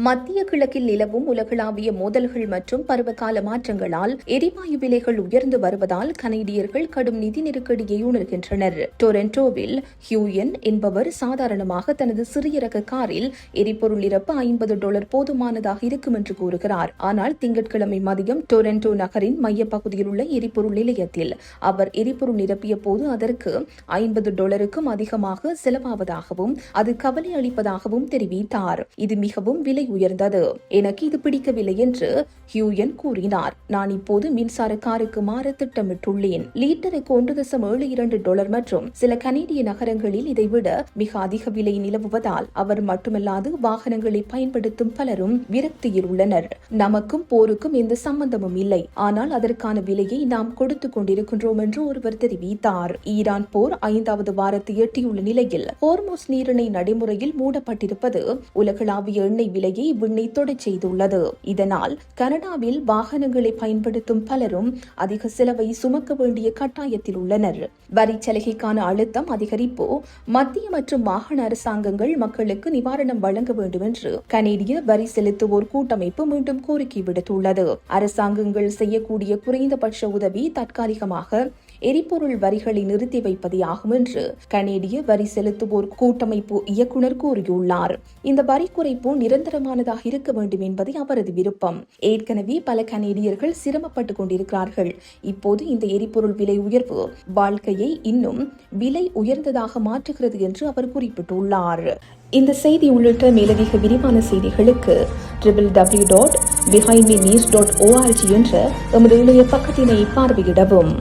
மத்திய கிழக்கில் நிலவும் உலகளாவிய மோதல்கள் மற்றும் பருவகால மாற்றங்களால் எரிவாயு விலைகள் உயர்ந்து வருவதால் கனேடியர்கள் கடும் நிதி நெருக்கடியை உணர்கின்றனர். டொரண்டோவில் ஹியூயன் என்பவர் சாதாரணமாக தனது சிறிய ரக காரில் எரிபொருள் நிரப்ப $50 போதுமானதாக இருக்கும் என்று கூறுகிறார். ஆனால் திங்கட்கிழமை மதியம் டொரண்டோ நகரின் மையப்பகுதியில் உள்ள எரிபொருள் நிலையத்தில் அவர் எரிபொருள் நிரப்பிய போது அதற்கு $50க்கும் அதிகமாக செலவாவதாகவும் அது கவலை அளிப்பதாகவும் தெரிவித்தார். இது மிகவும் விலை உயர்ந்தது. எனக்கு இது பிடிக்கவில்லை என்று ஹியூயன் கூறினார். நான் இப்போது மின்சார காருக்கு மாற திட்டமிட்டுள்ளேன். லீட்டருக்கு $1.72 மற்றும் சில கனேடிய நகரங்களில் இதைவிட மிக அதிக விலை நிலவுவதால் அவர் மட்டுமல்லாது வாகனங்களை பயன்படுத்தும் பலரும் விரக்தியில் உள்ளனர். நமக்கும் போருக்கும் எந்த சம்பந்தமும் இல்லை, ஆனால் அதற்கான விலையை நாம் கொடுத்துக் கொண்டிருக்கின்றோம் என்று ஒருவர் தெரிவித்தார். ஈரான் போர் 5வது வாரத்தை எட்டியுள்ள நிலையில் ஹோர்முஸ் நீரிணை நடைமுறையில் மூடப்பட்டிருப்பது உலகளாவிய எண்ணெய் விலையை விண்ணை தொடச் செய்துள்ளது. இதனால் கனடாவில் வாகனங்களை பயன்படுத்தும் பலரும் அதிக செலவை சுமக்க வேண்டிய கட்டாயத்தில் உள்ளனர். வரி சலுகைக்கான அழுத்தம் அதிகரிப்பு மத்திய மற்றும் மாகாண அரசாங்கங்கள் மக்களுக்கு நிவாரணம் வழங்க வேண்டும் என்று கனேடிய வரி செலுத்துவோர் கூட்டமைப்பு மீண்டும் கோரிக்கை விடுத்துள்ளது. அரசாங்கங்கள் செய்யக்கூடிய குறைந்தபட்ச உதவி தற்காலிகமாக எரிபொருள் வரிகளை நிறுத்தி வைப்பதே ஆகும் என்று கனேடிய வரி செலுத்துவோர் கூட்டமைப்பு இயக்குநர் கூறியுள்ளார். இந்த வரி குறைப்பு நிரந்தரமானதாக இருக்க வேண்டும் என்பதை அவரது விருப்பம். ஏற்கனவே பல கனேடியர்கள் சிரமப்பட்டுக் கொண்டிருக்கிறார்கள். இப்போது இந்த எரிபொருள் விலை உயர்வு வாழ்க்கையை இன்னும் விலை உயர்ந்ததாக மாற்றுகிறது என்று அவர் குறிப்பிட்டுள்ளார். இந்த செய்தி உள்ளிட்ட மேலதிக விரிவான செய்திகளுக்கு www.behindmenews.org என்ற எமது இணைய பக்கத்தினை பார்வையிடவும்.